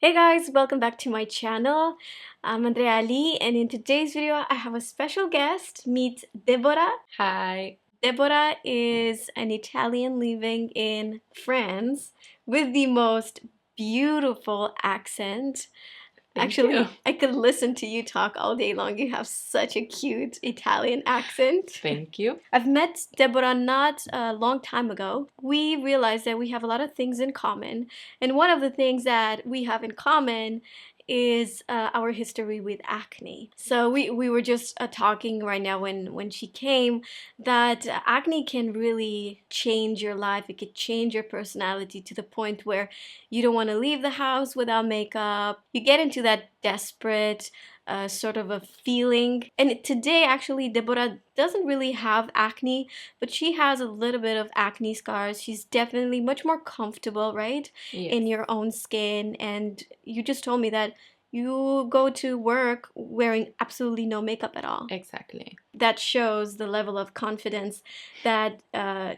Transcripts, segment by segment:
Hey guys, welcome back to my channel. I'm Andrea, and in today's video I have a special guest. Meet Deborah. Hi. Deborah is an Italian living in France with the most beautiful accent. Thank you. Actually, I could listen to you talk all day long. You have such a cute Italian accent. Thank you. I've met Deborah not a long time ago. We realized that we have a lot of things in common. And one of the things that we have in common is our history with acne. So we were just talking right now when she came that acne can really change your life. It could change your personality to the point where you don't want to leave the house without makeup. You get into that desperate sort of a feeling. And today, actually, Deborah doesn't really have acne, but she has a little bit of acne scars. She's definitely much more comfortable, right, Yes, in your own skin. And you just told me that you go to work wearing absolutely no makeup at all. exactly. That shows the level of confidence that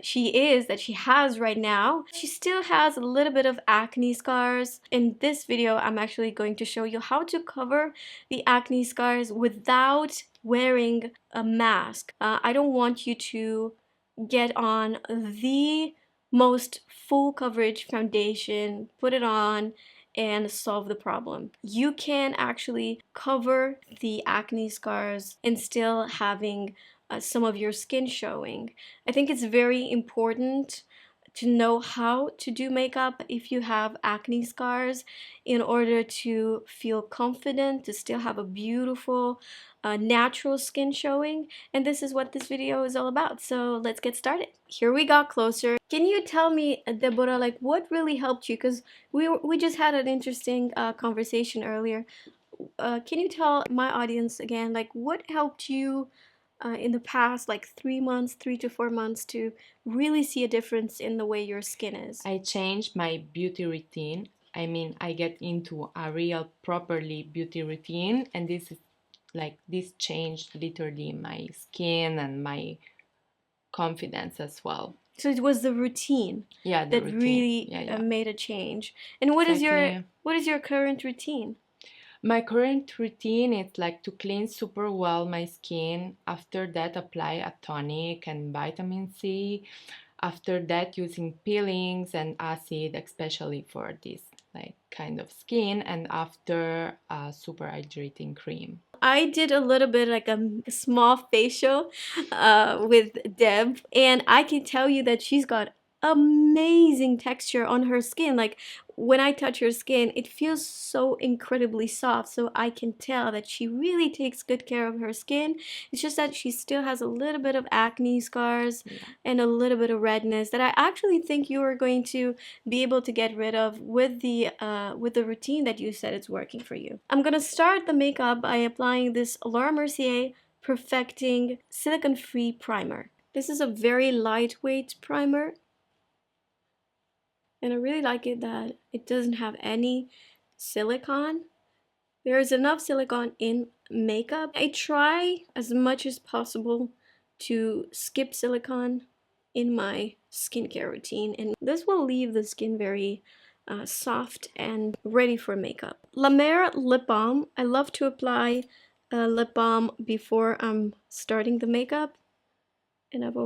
she has right now. She still has a little bit of acne scars. In this video, I'm actually going to show you how to cover the acne scars without wearing a mask. I don't want you to get on the most full coverage foundation, put it on, and solve the problem. You can actually cover the acne scars and still having some of your skin showing. I think it's very important to know how to do makeup if you have acne scars in order to feel confident, to still have a beautiful natural skin showing. And this is what this video is all about. So let's get started. Here we got closer. Can you tell me, Deborah, like what really helped you? Because we just had an interesting conversation earlier. Can you tell my audience again, like what helped you in the past, like 3 months, 3 to 4 months, to really see a difference in the way your skin is? I changed my beauty routine. I get into a real properly beauty routine, and this changed literally my skin and my confidence as well. So it was the routine Yeah, the that routine. really Yeah. made a change. And what is your Exactly. current routine? My current routine is like to clean super well my skin. After that, apply a tonic and vitamin C. After that, using peelings and acid, especially for this like kind of skin, and after a super hydrating cream. I did a little bit like a small facial with Deb, and I can tell you that she's got amazing texture on her skin. Like when I touch her skin, it feels so incredibly soft. So I can tell that she really takes good care of her skin. It's just that she still has a little bit of acne scars Yeah. and a little bit of redness that I actually think you are going to be able to get rid of with the routine that you said it's working for you. I'm gonna start the makeup by applying this Laura Mercier Perfecting Silicone Free Primer. This is a very lightweight primer, and I really like it that it doesn't have any silicone. There is enough silicone in makeup. I try as much as possible to skip silicone in my skincare routine, and this will leave the skin very soft and ready for makeup. La Mer lip balm. I love to apply a lip balm before I'm starting the makeup, and I've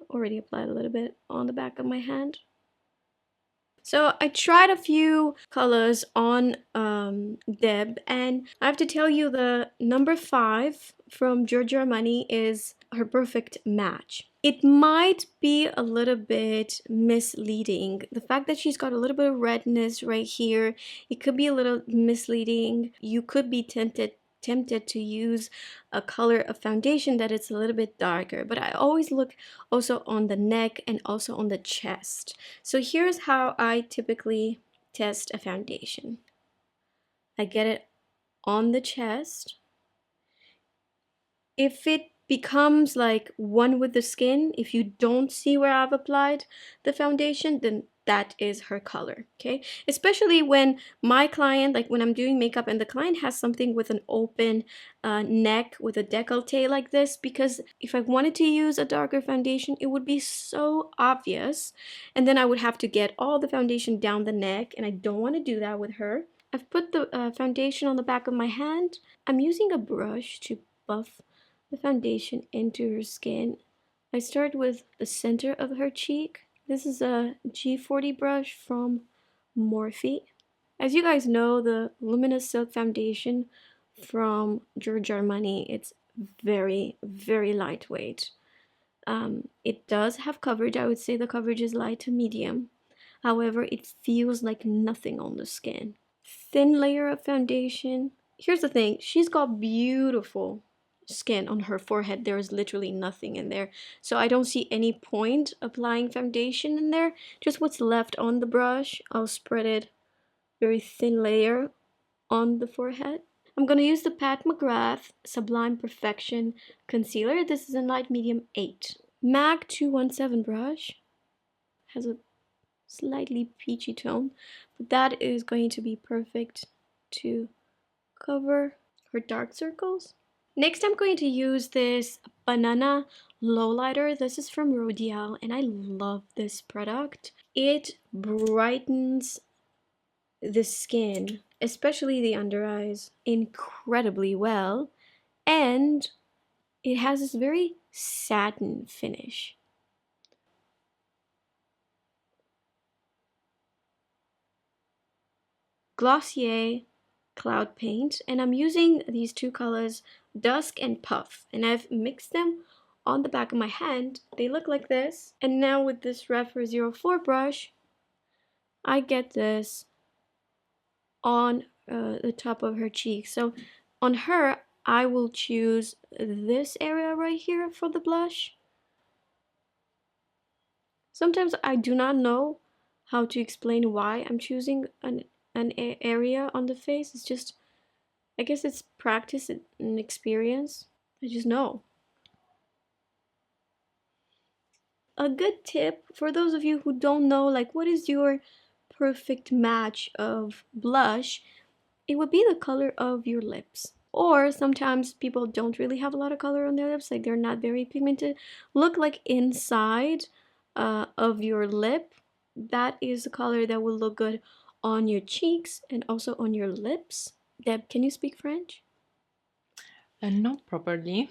already applied a little bit on the back of my hand. So I tried a few colors on Deb, and I have to tell you the number 5 from Giorgio Armani is her perfect match. It might be a little bit misleading. The fact that she's got a little bit of redness right here, it could be a little misleading. You could be tempted to use a color of foundation that is a little bit darker, but I always look also on the neck and also on the chest. So here's how I typically test a foundation. I get it on the chest. If it becomes like one with the skin, if you don't see where I've applied the foundation, then that is her color, okay? Especially when my client, like when I'm doing makeup and the client has something with an open neck with a décolleté like this, because if I wanted to use a darker foundation, it would be so obvious, and then I would have to get all the foundation down the neck, and I don't want to do that with her. I've put the foundation on the back of my hand. I'm using a brush to buff the foundation into her skin. I start with the center of her cheek. This is a G40 brush from Morphe. As you guys know, the Luminous Silk Foundation from Giorgio Armani, it's very, very lightweight. It does have coverage. I would say the coverage is light to medium. However, it feels like nothing on the skin. Thin layer of foundation. Here's the thing, she's got beautiful skin on her forehead. There is literally nothing in there. So I don't see any point applying foundation in there. Just what's left on the brush. I'll spread it very thin layer on the forehead. I'm going to use the Pat McGrath Sublime Perfection Concealer. This is in light medium 8. MAC 217 brush. Has a slightly peachy tone, but that is going to be perfect to cover her dark circles. Next, I'm going to use this Banana Lowlighter. This is from Rodial, and I love this product. It brightens the skin, especially the under eyes, incredibly well, and it has this very satin finish. Glossier Cloud Paint, and I'm using these two colors, Dusk and Puff, and I've mixed them on the back of my hand. They look like this, and now with this Rephr 04 brush, I get this on the top of her cheek. So on her, I will choose this area right here for the blush. Sometimes I do not know how to explain why I'm choosing an area on the face. It's just, I guess it's practice and experience. I just know. A good tip for those of you who don't know, like, what is your perfect match of blush, it would be the color of your lips. Or sometimes people don't really have a lot of color on their lips, like they're not very pigmented. Look like inside of your lip. That is the color that will look good on your cheeks and also on your lips. Deb, can you speak French? Not properly.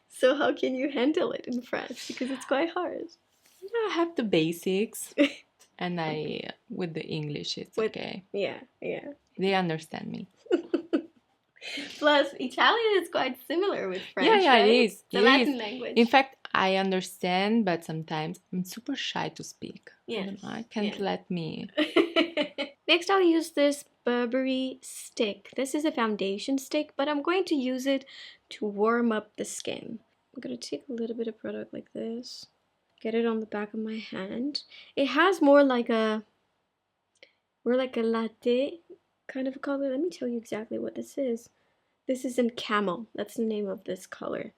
So how can you handle it in French? Because it's quite hard. I have the basics, and with the English, it's okay. Yeah. They understand me. Plus, Italian is quite similar with French, yeah, right? it is. The Latin language. In fact, I understand, but sometimes I'm super shy to speak. Yes. I can't let me. Next, I'll use this Burberry stick. This is a foundation stick, but I'm going to use it to warm up the skin. I'm going to take a little bit of product like this, get it on the back of my hand. It has more like a latte kind of color. Let me tell you exactly what this is. This is in camel. That's the name of this color.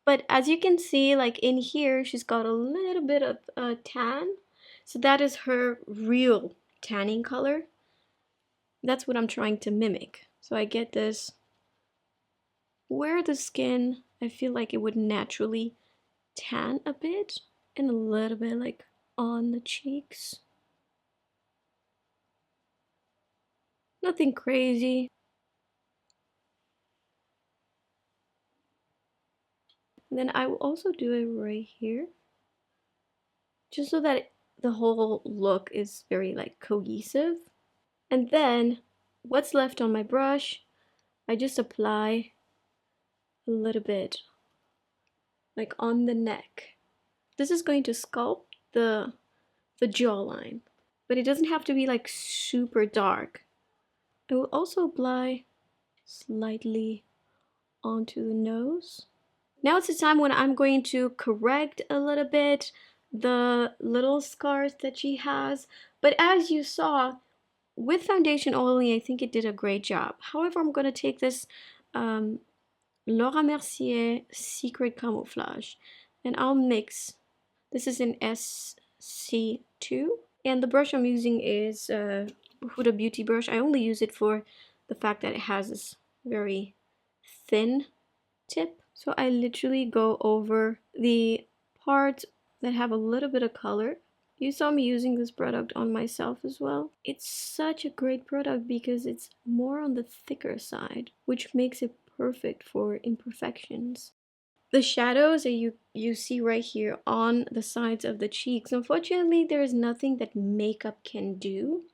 But as you can see, like in here, she's got a little bit of tan. So that is her real tanning color. That's what I'm trying to mimic. So I get this where the skin, I feel like it would naturally tan a bit, and a little bit like on the cheeks. Nothing crazy. And then I will also do it right here, just so that the whole look is very like cohesive. And then what's left on my brush, I just apply a little bit like on the neck. This is going to sculpt the jawline, but it doesn't have to be like super dark. I will also apply slightly onto the nose. Now it's the time when I'm going to correct a little bit the little scars that she has. But as you saw, with foundation only, I think it did a great job. However, I'm going to take this Laura Mercier Secret Camouflage, and I'll mix. This is in SC2, and the brush I'm using is Huda Beauty brush. I only use it for the fact that it has this very thin tip. So I literally go over the parts that have a little bit of color You saw me using this product on myself as well. It's such a great product because it's more on the thicker side, which makes it perfect for imperfections. The shadows that you see right here on the sides of the cheeks, unfortunately, there is nothing that makeup can do.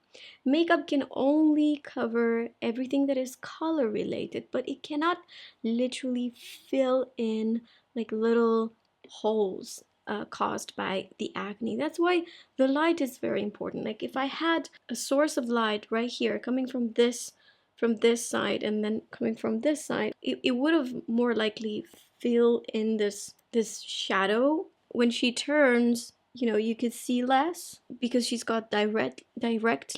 Makeup can only cover everything that is color related, but it cannot literally fill in like little holes caused by the acne. That's why the light is very important. Like if I had a source of light right here coming from this side and then coming from this side, it would have more likely fill in this shadow. When she turns, you know, you could see less because she's got direct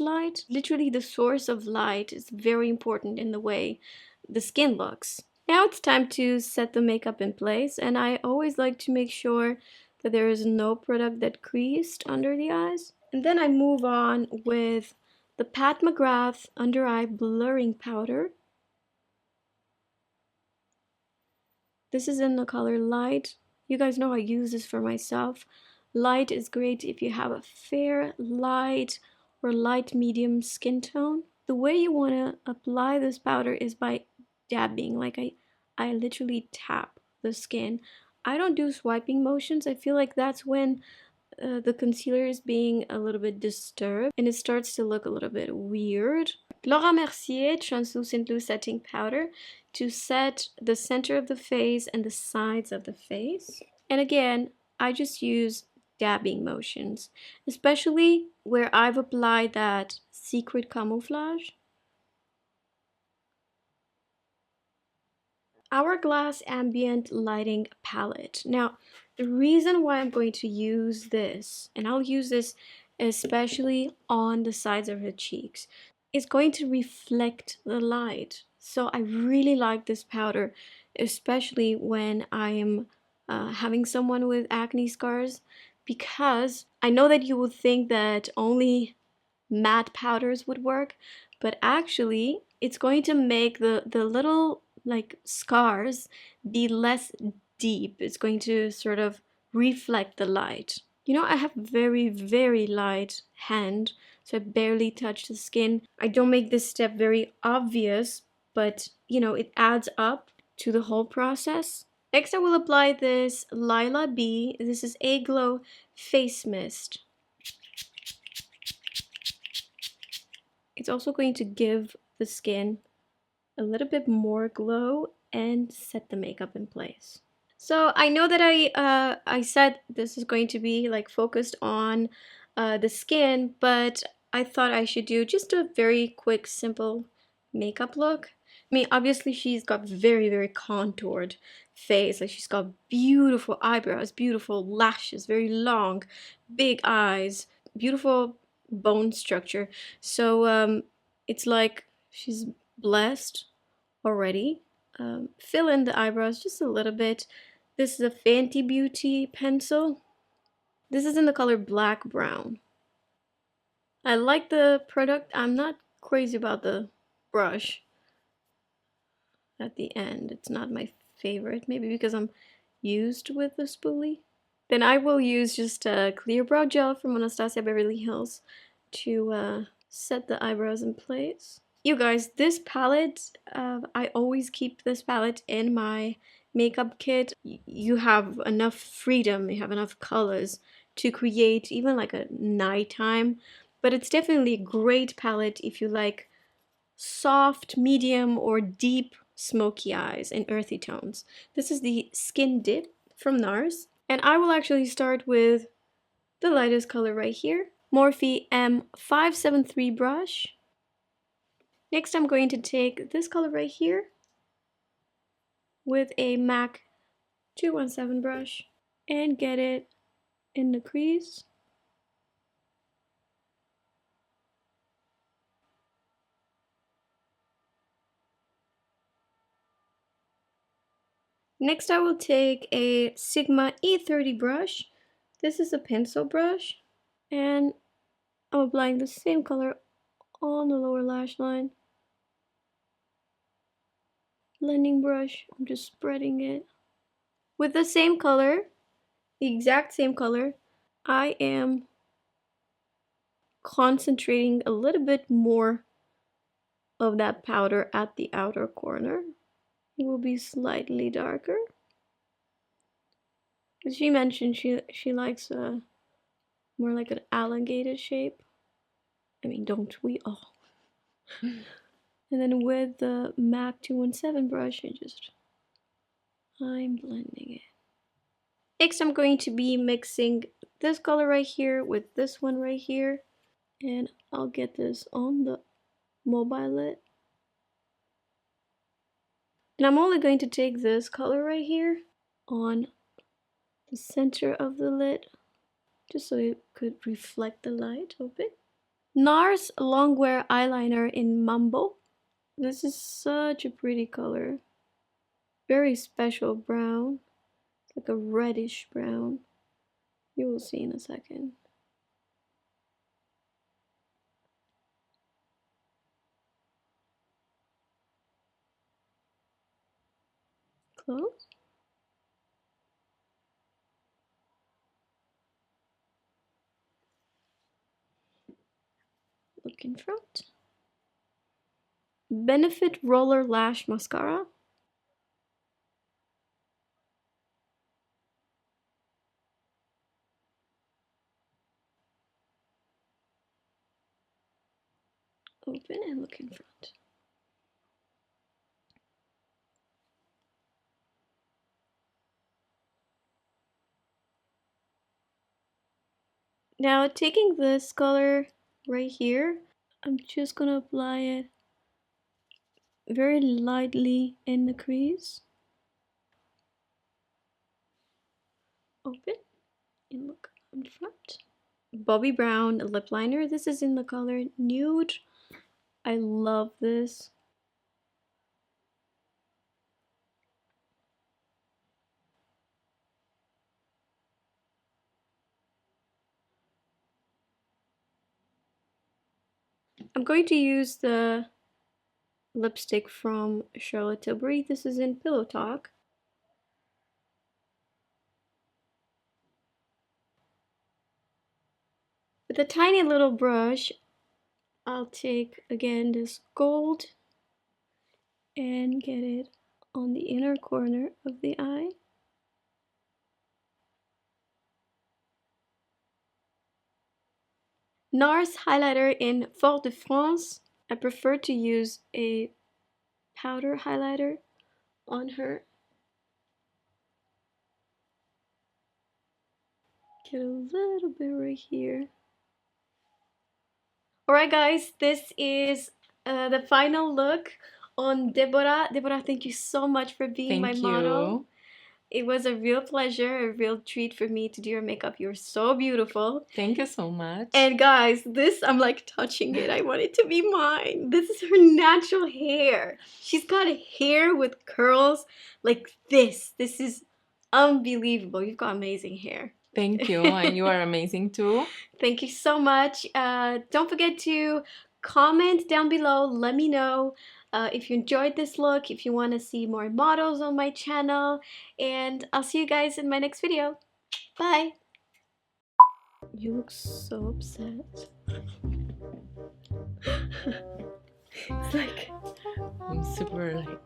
light. Literally the source of light is very important in the way the skin looks. Now it's time to set the makeup in place, and I always like to make sure that there is no product that creased under the eyes. And then I move on with the Pat McGrath Under Eye Blurring Powder. This is in the color Light. You guys know I use this for myself. Light is great if you have a fair, light, or light medium skin tone. The way you want to apply this powder is by dabbing. Like I literally tap the skin. I don't do swiping motions. I feel like that's when the concealer is being a little bit disturbed and it starts to look a little bit weird. Laura Mercier Translucent Loose Setting Powder to set the center of the face and the sides of the face. And again, I just use dabbing motions, especially where I've applied that secret camouflage. Hourglass Ambient Lighting Palette. Now, the reason why I'm going to use this, and I'll use this especially on the sides of her cheeks, is going to reflect the light. So I really like this powder, especially when I am having someone with acne scars, because I know that you would think that only matte powders would work, but actually it's going to make the little like scars be less deep. It's going to sort of reflect the light. You know, I have very light hand, so I barely touch the skin. I don't make this step very obvious, but you know, it adds up to the whole process. Next I will apply this Lila B. This is a glow face mist. It's also going to give the skin a little bit more glow and set the makeup in place. So I know that I said this is going to be like focused on the skin, but I thought I should do just a very quick, simple makeup look. I mean, obviously she's got very contoured face. Like she's got beautiful eyebrows, beautiful lashes, very long, big eyes, beautiful bone structure. So it's like she's blessed already. Fill in the eyebrows just a little bit. This is a Fenty Beauty pencil. This is in the color Black Brown. I like the product. I'm not crazy about the brush at the end. It's not my favorite. Maybe because I'm used with the spoolie. Then I will use just a clear brow gel from Anastasia Beverly Hills to set the eyebrows in place. You guys, this palette, I always keep this palette in my makeup kit. You have enough freedom, you have enough colors to create even like a nighttime, but it's definitely a great palette if you like soft, medium, or deep smoky eyes and earthy tones. This is the Skin Dip from NARS, and I will actually start with the lightest color right here, Morphe M573 brush. Next, I'm going to take this color right here with a MAC 217 brush and get it in the crease. Next, I will take a Sigma E30 brush. This is a pencil brush, and I'm applying the same color on the lower lash line. Blending brush, I'm just spreading it. With the same color, the exact same color, I am concentrating a little bit more of that powder at the outer corner. It will be slightly darker. She mentioned she likes more like an elongated shape. I mean, don't we all? And then with the MAC 217 brush, I'm blending it. Next, I'm going to be mixing this color right here with this one right here. And I'll get this on the mobile lid. And I'm only going to take this color right here on the center of the lid, just so it could reflect the light a bit. NARS Longwear Eyeliner in Mumbo. This is such a pretty color. Very special brown. It's like a reddish brown. You will see in a second. Close. Look in front. Benefit Roller Lash Mascara. Open and look in front. Now taking this color right here, I'm just gonna apply it very lightly in the crease. Open and look in front. Bobbi Brown lip liner. This is in the color Nude. I love this. I'm going to use the lipstick from Charlotte Tilbury. This is in Pillow Talk. With a tiny little brush, I'll take again this gold and get it on the inner corner of the eye. NARS highlighter in Fort de France. I prefer to use a powder highlighter on her. Get a little bit right here. Alright guys, this is the final look on Deborah. Deborah, thank you so much for being my model. It was a real pleasure, a real treat for me to do your makeup. You're so beautiful. Thank you so much. And guys, this, I'm like touching it. I want it to be mine. This is her natural hair. She's got a hair with curls like this. This is unbelievable. You've got amazing hair. Thank you, and you are amazing too. Thank you so much. Don't forget to comment down below. Let me know if you enjoyed this look, if you want to see more models on my channel, and I'll see you guys in my next video. Bye! You look so upset. It's like... I'm super like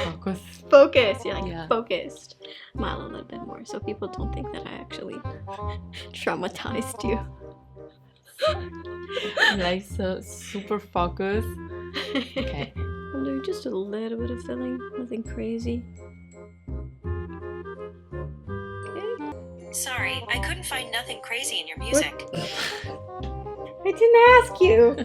focused. Focused! You're like focused. Smile a little bit more so people don't think that I actually traumatized you. Like so super focused. Okay. I'm doing just a little bit of filling, nothing crazy. Okay. Sorry, I couldn't find nothing crazy in your music. I didn't ask you.